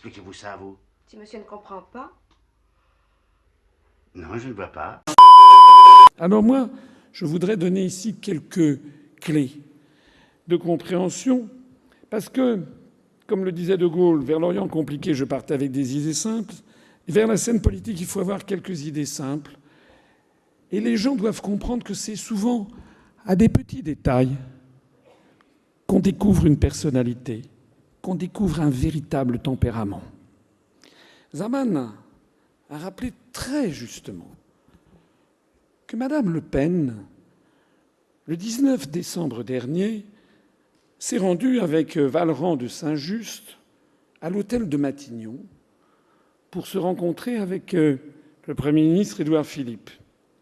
Expliquez-vous ça, vous. Si monsieur ne comprend pas. Non, je ne vois pas. Alors moi, je voudrais donner ici quelques clés de compréhension, parce que, comme le disait De Gaulle, vers l'Orient compliqué, je partais avec des idées simples. Vers la scène politique, il faut avoir quelques idées simples. Et les gens doivent comprendre que c'est souvent à des petits détails qu'on découvre une personnalité, qu'on découvre un véritable tempérament. Zaman a rappelé très justement que Madame Le Pen, le 19 décembre dernier, s'est rendue avec Vallerand de Saint-Just à l'hôtel de Matignon pour se rencontrer avec le Premier ministre Édouard Philippe.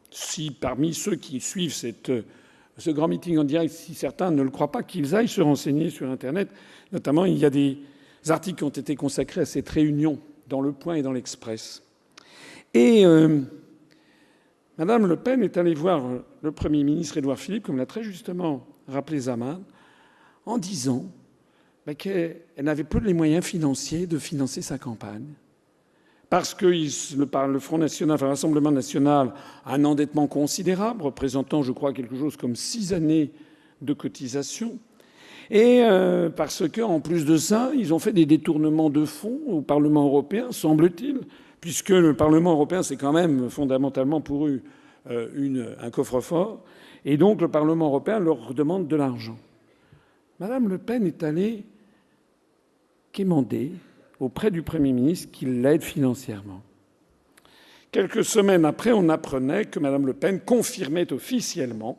Si parmi ceux qui suivent ce grand meeting en direct, si certains ne le croient pas, qu'ils aillent se renseigner sur Internet. Notamment, il y a des articles qui ont été consacrés à cette réunion dans Le Point et dans l'Express. Et Madame Le Pen est allée voir le Premier ministre Édouard Philippe, comme l'a très justement rappelé Zaman, en disant qu'elle n'avait plus les moyens financiers de financer sa campagne. Parce que le Front National, enfin, le Rassemblement National a un endettement considérable, représentant, je crois, quelque chose comme 6 années de cotisation. Et parce qu'en plus de ça, ils ont fait des détournements de fonds au Parlement européen, semble-t-il, puisque le Parlement européen, c'est quand même fondamentalement pour eux un coffre-fort. Et donc le Parlement européen leur demande de l'argent. Madame Le Pen est allée quémander auprès du Premier ministre qu'il l'aide financièrement. Quelques semaines après, on apprenait que Mme Le Pen confirmait officiellement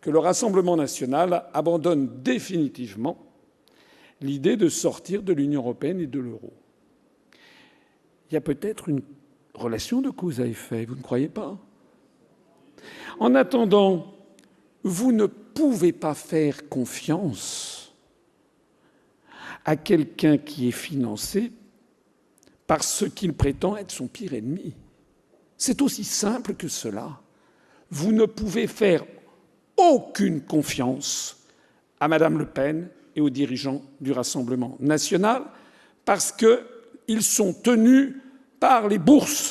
que le Rassemblement national abandonne définitivement l'idée de sortir de l'Union européenne et de l'euro. Il y a peut-être une relation de cause à effet, vous ne croyez pas ? En attendant, vous ne pouvez pas faire confiance à quelqu'un qui est financé par ce qu'il prétend être son pire ennemi. C'est aussi simple que cela. Vous ne pouvez faire aucune confiance à Madame Le Pen et aux dirigeants du Rassemblement national parce qu'ils sont tenus par les bourses.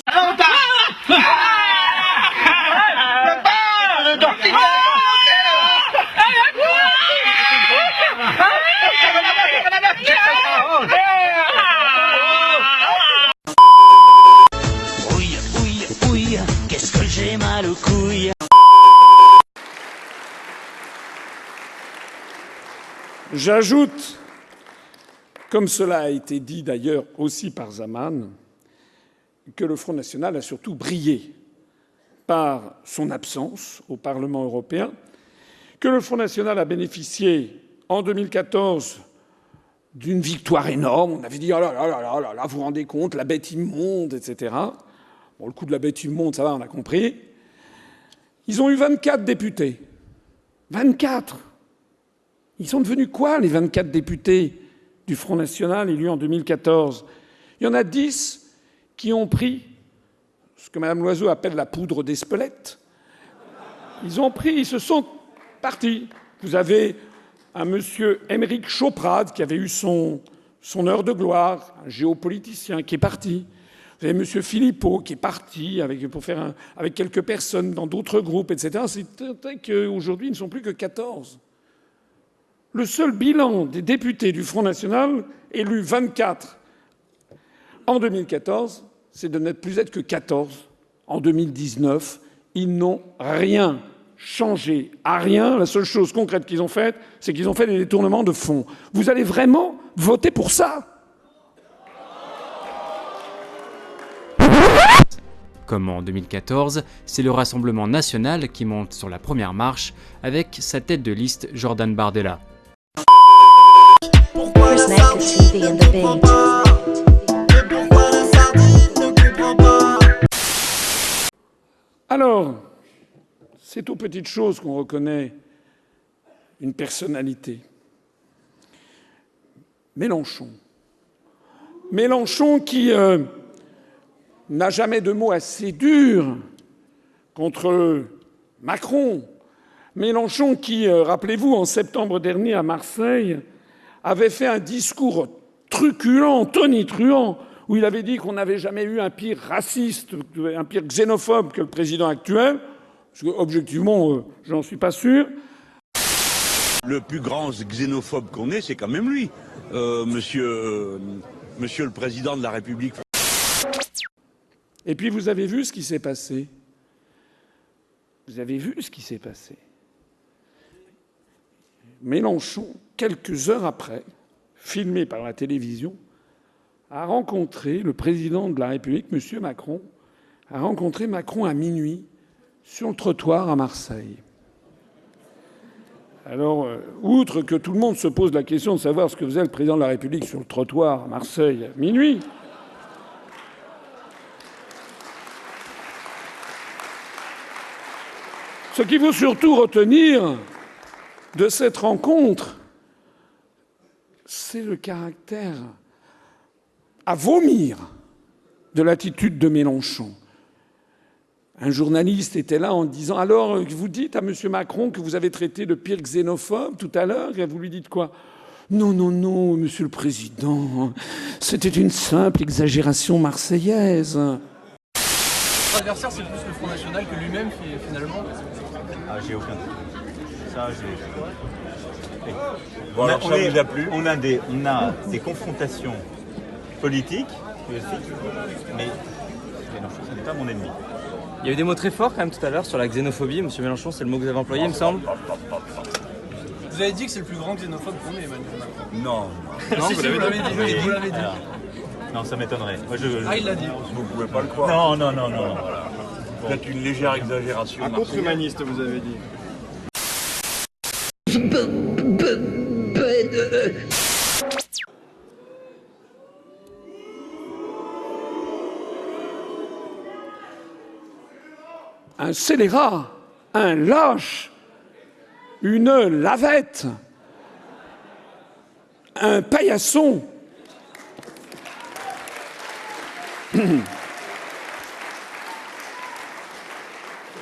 Ouille, qu'est-ce que j'ai mal aux couilles. J'ajoute, comme cela a été dit d'ailleurs aussi par Zaman, que le Front national a surtout brillé par son absence au Parlement européen, que le Front national a bénéficié en 2014 d'une victoire énorme. On avait dit « oh là là là là là, vous vous rendez compte, la bête immonde, etc. » Bon, le coup de la bête immonde, ça va, on a compris. Ils ont eu 24 députés. 24 ! Ils sont devenus quoi, les 24 députés du Front national élus en 2014 ? Il y en a 10 qui ont pris ce que Mme Loiseau appelle la poudre d'Espelette. Ils se sont partis. Vous avez un monsieur Émeric Choprade qui avait eu son heure de gloire, un géopoliticien qui est parti. Vous avez monsieur Philippot qui est parti avec quelques personnes dans d'autres groupes, etc. C'est qu'aujourd'hui, ils ne sont plus que 14. Le seul bilan des députés du Front national, élus 24 en 2014, c'est de n'être plus que 14 en 2019. Ils n'ont rien changé, à rien. La seule chose concrète qu'ils ont faite, c'est qu'ils ont fait des détournements de fonds. Vous allez vraiment voter pour ça ? Comme en 2014, c'est le Rassemblement national qui monte sur la première marche avec sa tête de liste Jordan Bardella. Chris Naka TV and the Beat. Alors, c'est aux petites choses qu'on reconnaît une personnalité. Mélenchon qui n'a jamais de mots assez durs contre Macron. Mélenchon qui, rappelez-vous, en septembre dernier à Marseille, avait fait un discours truculent, tonitruant, où il avait dit qu'on n'avait jamais eu un pire raciste, un pire xénophobe que le président actuel. Parce que, objectivement, j'en suis pas sûr. Le plus grand xénophobe qu'on ait, c'est quand même lui, monsieur le Président de la République. Et puis vous avez vu ce qui s'est passé. Vous avez vu ce qui s'est passé. Mélenchon, quelques heures après, filmé par la télévision, a rencontré le président de la République, M. Macron, a rencontré Macron à minuit sur le trottoir à Marseille. Alors, outre que tout le monde se pose la question de savoir ce que faisait le président de la République sur le trottoir à Marseille à minuit, ce qu'il faut surtout retenir de cette rencontre, c'est le caractère à vomir de l'attitude de Mélenchon. Un journaliste était là en disant « Alors, vous dites à M. Macron que vous avez traité de pire xénophobe tout à l'heure ?» Et vous lui dites quoi ? « Non, non, non, Monsieur le Président, c'était une simple exagération marseillaise. » L'adversaire, c'est plus le Front National que lui-même, finalement. Ah, j'ai aucun doute. Ça, j'ai. Bon, alors ça vous a plu ? On a des confrontations politiques, mais Mélenchon, ce n'est pas mon ennemi. Il y a eu des mots très forts quand même tout à l'heure sur la xénophobie. Monsieur Mélenchon, c'est le mot que vous avez employé, il me semble. Vous avez dit que c'est le plus grand xénophobe qu'on ait, Emmanuel Macron. Non. Non, si, vous l'avez dit. Vous l'avez dit. Non, ça m'étonnerait. Ah, il l'a dit. Vous pouvez pas le croire. Non. Peut-être une légère exagération. Un contre-humaniste, vous avez dit. Un scélérat, un lâche, une lavette, un paillasson.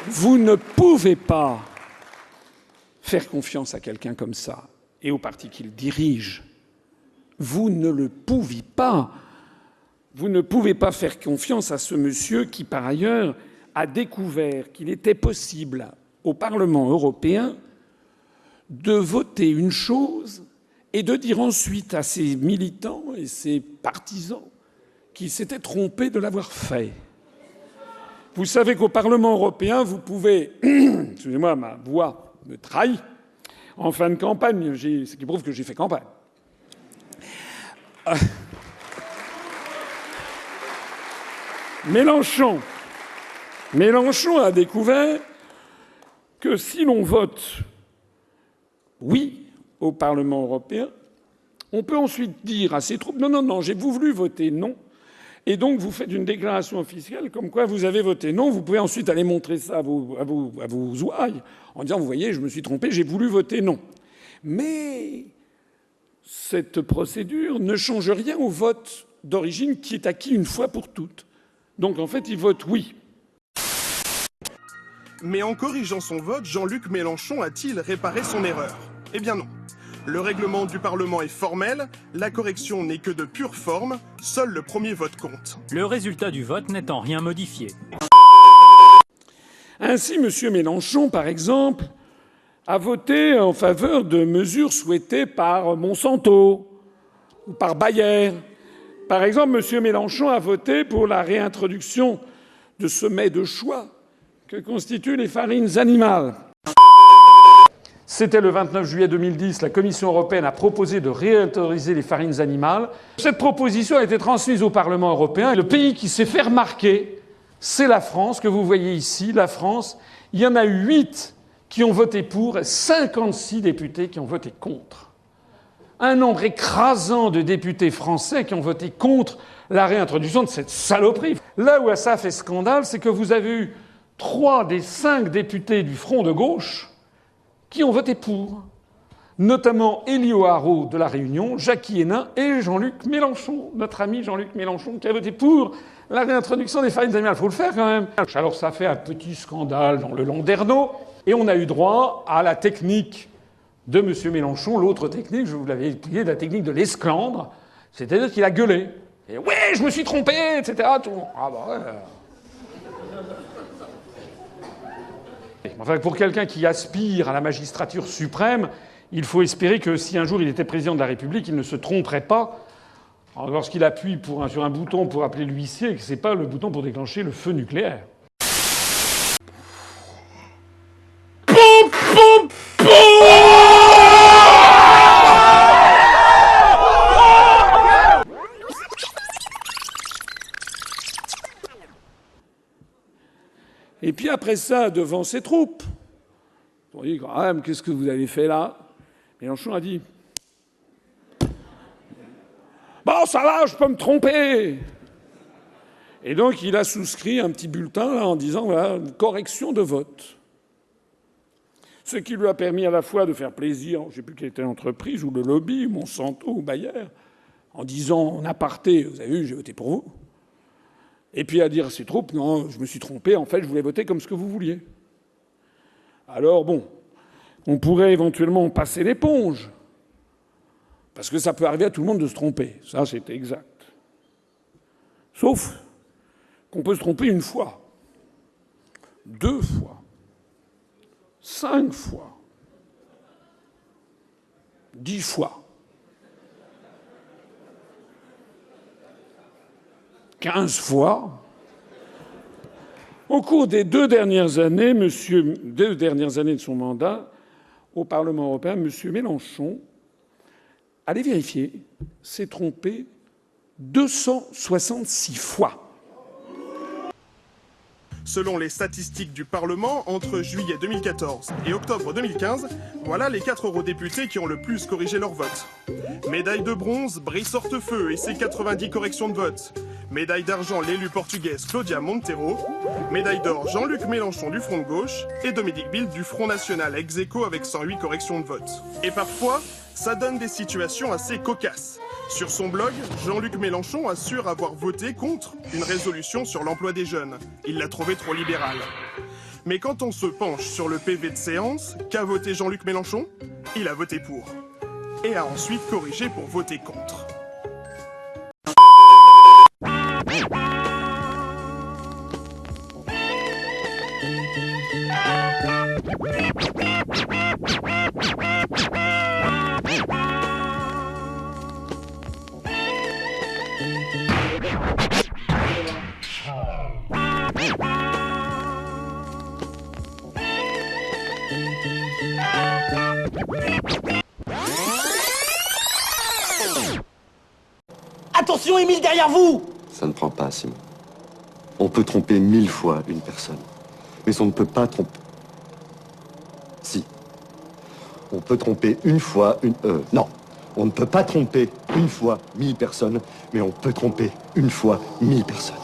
Vous ne pouvez pas faire confiance à quelqu'un comme ça et au parti qu'il dirige. Vous ne le pouviez pas. Vous ne pouvez pas faire confiance à ce monsieur qui, par ailleurs, a découvert qu'il était possible au Parlement européen de voter une chose et de dire ensuite à ses militants et ses partisans qu'ils s'étaient trompés de l'avoir fait. Vous savez qu'au Parlement européen, vous pouvez... Excusez-moi, ma voix me trahit. En fin de campagne, ce qui prouve que j'ai fait campagne. Mélenchon a découvert que si l'on vote oui au Parlement européen, on peut ensuite dire à ses troupes « Non, j'ai voulu voter non ». Et donc, vous faites une déclaration officielle comme quoi vous avez voté non. Vous pouvez ensuite aller montrer ça à vos ouailles en disant « Vous voyez, je me suis trompé, j'ai voulu voter non ». Mais cette procédure ne change rien au vote d'origine qui est acquis une fois pour toutes. Donc, en fait, ils votent oui. Mais en corrigeant son vote, Jean-Luc Mélenchon a-t-il réparé son erreur? Eh bien non. Le règlement du Parlement est formel, la correction n'est que de pure forme, seul le premier vote compte. Le résultat du vote n'est en rien modifié. Ainsi, M. Mélenchon, par exemple, a voté en faveur de mesures souhaitées par Monsanto ou par Bayer. Par exemple, M. Mélenchon a voté pour la réintroduction de ce mets de choix que constituent les farines animales. C'était le 29 juillet 2010, la Commission européenne a proposé de réautoriser les farines animales. Cette proposition a été transmise au Parlement européen. Le pays qui s'est fait remarquer, c'est la France, que vous voyez ici, la France. Il y en a eu 8 qui ont voté pour et 56 députés qui ont voté contre. Un nombre écrasant de députés français qui ont voté contre la réintroduction de cette saloperie. Là où ça fait scandale, c'est que vous avez eu 3 des 5 députés du Front de gauche qui ont voté pour, notamment Elio Haro de La Réunion, Jackie Hénin et Jean-Luc Mélenchon, notre ami Jean-Luc Mélenchon, qui a voté pour la réintroduction des farines animales. Il faut le faire quand même. Alors ça fait un petit scandale dans le Landerneau, et on a eu droit à la technique de M. Mélenchon, l'autre technique, je vous l'avais expliqué, la technique de l'esclandre, C'est-à-dire qu'il a gueulé. Et ouais, je me suis trompé, etc. Tout le monde. Ah bah ouais. Enfin, pour quelqu'un qui aspire à la magistrature suprême, il faut espérer que si un jour il était président de la République, il ne se tromperait pas lorsqu'il appuie sur un bouton pour appeler l'huissier et que c'est pas le bouton pour déclencher le feu nucléaire. Et puis après ça, devant ses troupes, on dit quand même, qu'est-ce que vous avez fait là? Mélenchon a dit bon, ça va, je peux me tromper. Et donc il a souscrit un petit bulletin là, en disant voilà, une correction de vote. Ce qui lui a permis à la fois de faire plaisir, je ne sais plus quelle était l'entreprise, ou le lobby, Monsanto, ou Bayer, en disant en aparté, vous avez vu, j'ai voté pour vous. Et puis à dire à ses troupes, non, je me suis trompé, en fait, je voulais voter comme ce que vous vouliez. Alors bon, on pourrait éventuellement passer l'éponge, parce que ça peut arriver à tout le monde de se tromper, ça c'est exact. Sauf qu'on peut se tromper une fois, 2 fois, 5 fois, 10 fois, 15 fois. Au cours des 2 dernières années, 2 dernières années de son mandat au Parlement européen, M. Mélenchon, allez vérifier, s'est trompé 266 fois. Selon les statistiques du Parlement, entre juillet 2014 et octobre 2015, voilà les 4 eurodéputés qui ont le plus corrigé leur vote. Médaille de bronze, Brice Hortefeux et ses 90 corrections de vote. Médaille d'argent, l'élue portugaise Claudia Monteiro. Médaille d'or, Jean-Luc Mélenchon du Front de gauche. Et Dominique Bildt du Front National ex aequo avec 108 corrections de vote. Et parfois, ça donne des situations assez cocasses. Sur son blog, Jean-Luc Mélenchon assure avoir voté contre une résolution sur l'emploi des jeunes. Il l'a trouvé trop libérale. Mais quand on se penche sur le PV de séance, qu'a voté Jean-Luc Mélenchon? Il a voté pour. Et a ensuite corrigé pour voter contre. Attention, Émile, derrière vous! Ça ne prend pas, Simon. On peut tromper 1000 fois une personne, mais on ne peut pas tromper... Si. On peut tromper une fois une... Non. On ne peut pas tromper une fois 1000 personnes, mais on peut tromper une fois 1000 personnes.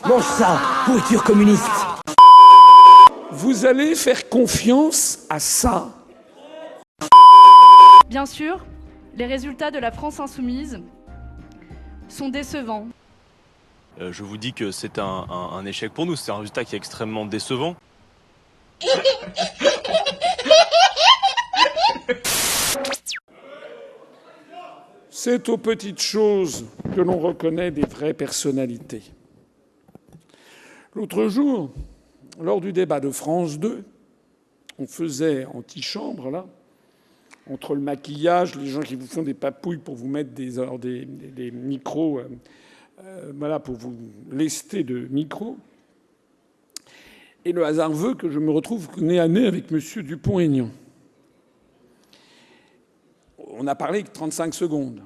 Mange ça, pourriture communiste! Vous allez faire confiance à ça? Bien sûr, les résultats de la France insoumise sont décevants. Je vous dis que c'est un échec pour nous, c'est un résultat qui est extrêmement décevant. C'est aux petites choses que l'on reconnaît des vraies personnalités. L'autre jour, lors du débat de France 2, on faisait antichambre, là, entre le maquillage, les gens qui vous font des papouilles pour vous mettre des micros, voilà, pour vous lester de micros. Et le hasard veut que je me retrouve nez à nez avec M. Dupont-Aignan. On a parlé que 35 secondes.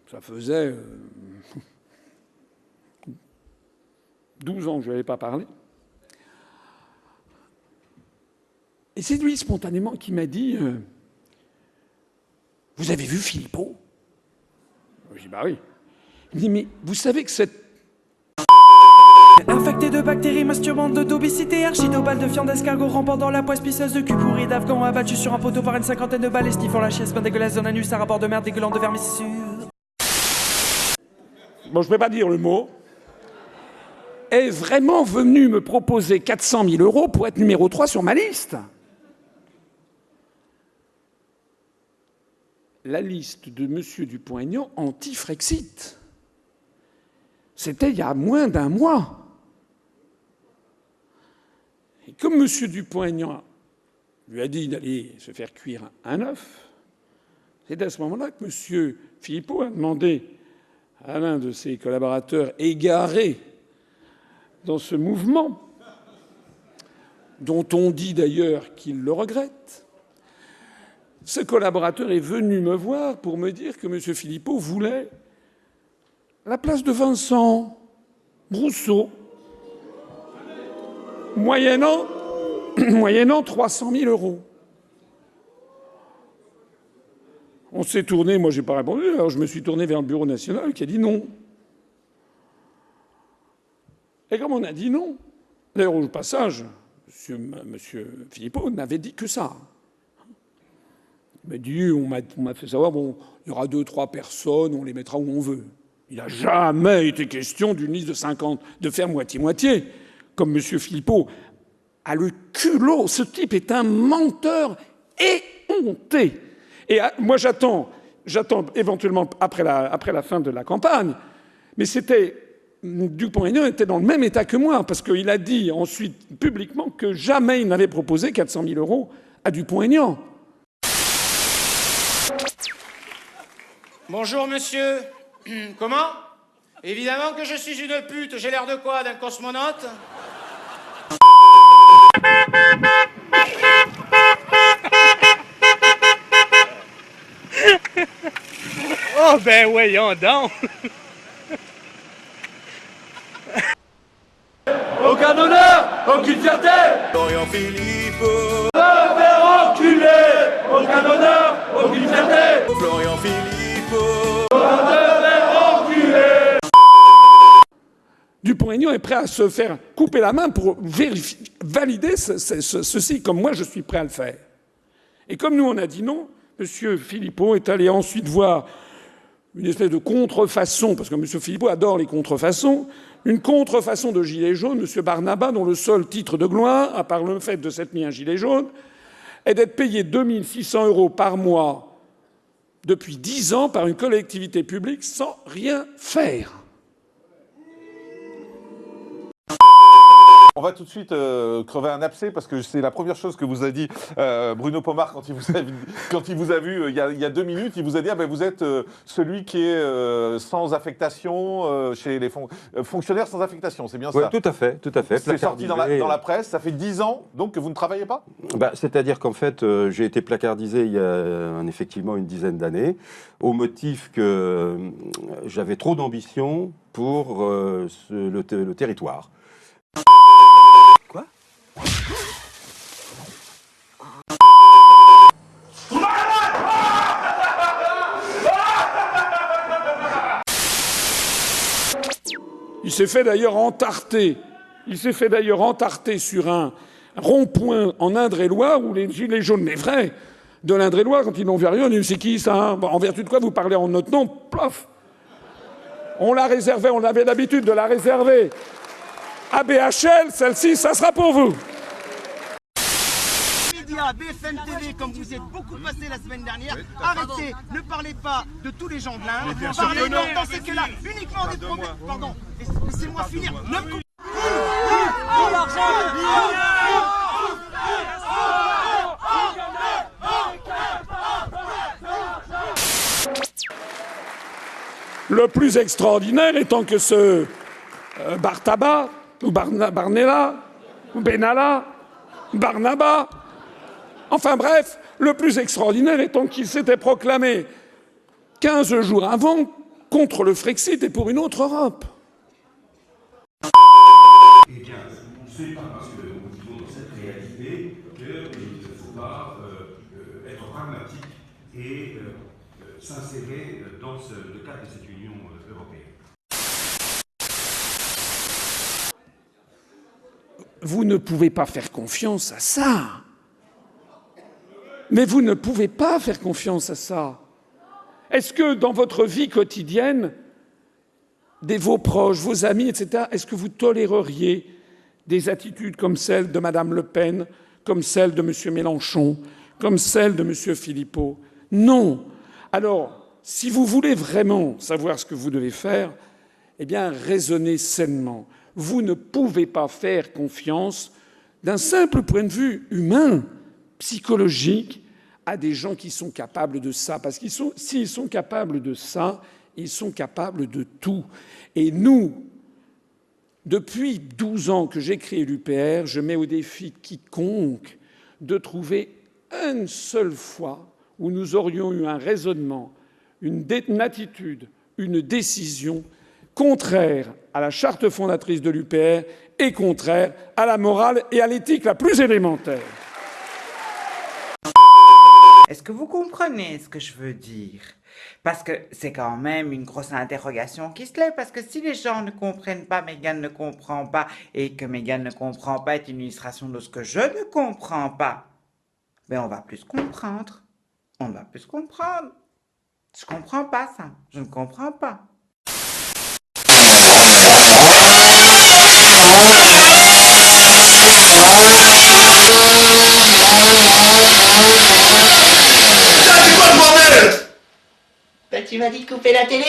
Ça faisait 12 ans que je n'avais pas parlé. Et c'est lui, spontanément, qui m'a dit vous avez vu Philippot? Je dis bah oui. Il me dit mais vous savez que cette... Infecté de bactéries, masturbante d'obésité, archidopale de fiande d'escargot, rampant dans la poisse, pisseuse de cul pourri d'Afghan, abattu sur un poteau par une 50aine de balles, esniffant la chiasse, ben dégueulasse dans l'anus, un rapport de merde dégueulant de vermissure. Bon, je ne peux pas dire le mot. Est vraiment venu me proposer 400 000 € pour être numéro 3 sur ma liste. la liste de M. Dupont-Aignan anti-Frexit. C'était il y a moins d'un mois. Et comme M. Dupont-Aignan lui a dit d'aller se faire cuire un œuf, c'est à ce moment-là que M. Philippot a demandé à l'un de ses collaborateurs égarés dans ce mouvement, dont on dit d'ailleurs qu'il le regrette. Ce collaborateur est venu me voir pour me dire que M. Philippot voulait la place de Vincent Brousseau, moyennant 300 000 €. On s'est tourné, moi j'ai pas répondu, alors je me suis tourné vers le Bureau national qui a dit non. Et comme on a dit non, d'ailleurs au passage, M. Philippot n'avait dit que ça. Il m'a dit, on m'a fait savoir, bon, il y aura 2 ou 3 personnes, on les mettra où on veut. Il n'a jamais été question d'une liste de 50, de faire moitié-moitié, comme M. Philippot a le culot. Ce type est un menteur éhonté. Et moi, j'attends éventuellement après la fin de la campagne, mais Dupont-Aignan était dans le même état que moi, parce qu'il a dit ensuite publiquement que jamais il n'avait proposé 400 000 € à Dupont-Aignan. Bonjour, monsieur. Comment? Évidemment que je suis une pute. J'ai l'air de quoi? D'un cosmonaute? Oh ben voyons donc. Aucun honneur, aucune fierté. Florian Philippot me faire enculer. Aucun honneur, aucune fierté. Florian Philippot me faire enculer. Dupont-Aignan est prêt à se faire couper la main pour valider ceci, comme moi je suis prêt à le faire. Et comme nous on a dit non, M. Philippot est allé ensuite voir une espèce de contrefaçon, parce que M. Philippot adore les contrefaçons, une contrefaçon de gilet jaune, M. Barnaba, dont le seul titre de gloire, à part le fait de s'être mis un gilet jaune, est d'être payé 2 600 € par mois depuis 10 ans par une collectivité publique sans rien faire. On va tout de suite crever un abcès parce que c'est la première chose que vous a dit Bruno Pomar quand il vous a vu il y a 2 minutes. Il vous a dit vous êtes celui qui est sans affectation chez les fonctionnaires sans affectation, c'est bien ça? Oui, tout à fait, tout à fait. C'est sorti dans la presse. Ça fait 10 ans donc que vous ne travaillez pas? C'est-à-dire qu'en fait, j'ai été placardisé il y a effectivement une dizaine d'années au motif que j'avais trop d'ambition pour le territoire. Quoi? Il s'est fait d'ailleurs entarter. Sur un rond-point en Indre-et-Loire où les gilets jaunes, les vrais, de l'Indre-et-Loire, quand ils n'ont vu rien, ils ont dit c'est qui ça? En vertu de quoi vous parlez en notre nom? Plof! On la réservait, on avait l'habitude de la réserver à BHL, celle-ci, ça sera pour vous. Média, BFM TV, comme vous êtes beaucoup passé la semaine dernière, arrêtez, ne parlez pas de tous les gens de l'Indre, parlez dans ces cas-là uniquement des problèmes. Pardon, laissez-moi finir. Le plus extraordinaire étant que ce Bartaba, ou Barnella, ou Benalla, Barnaba, enfin bref, le plus extraordinaire étant qu'il s'était proclamé 15 jours avant contre le Frexit et pour une autre Europe. Eh bien, c'est pas parce que nous vivons dans cette réalité qu'il ne faut pas être pragmatique et s'insérer dans le cadre de cette Union européenne. Vous ne pouvez pas faire confiance à ça. Mais vous ne pouvez pas faire confiance à ça. Est-ce que dans votre vie quotidienne, vos proches, vos amis, etc., est-ce que vous toléreriez des attitudes comme celle de Mme Le Pen, comme celle de M. Mélenchon, comme celle de M. Philippot? Non. Alors, si vous voulez vraiment savoir ce que vous devez faire, eh bien, raisonnez sainement. Vous ne pouvez pas faire confiance d'un simple point de vue humain, psychologique, à des gens qui sont capables de ça. Parce qu'ils s'ils sont capables de ça, ils sont capables de tout. Et nous, depuis 12 ans que j'ai créé l'UPR, je mets au défi quiconque de trouver une seule fois où nous aurions eu un raisonnement, une attitude, une décision contraire à la charte fondatrice de l'UPR et contraire à la morale et à l'éthique la plus élémentaire. Est-ce que vous comprenez ce que je veux dire? Parce que c'est quand même une grosse interrogation qui se lève, parce que si les gens ne comprennent pas, Mégane ne comprend pas, et que Mégane ne comprend pas est une illustration de ce que je ne comprends pas, ben on va plus comprendre. On va plus comprendre. Je comprends pas ça. Je ne comprends pas. Ben, tu m'as dit de couper la télé?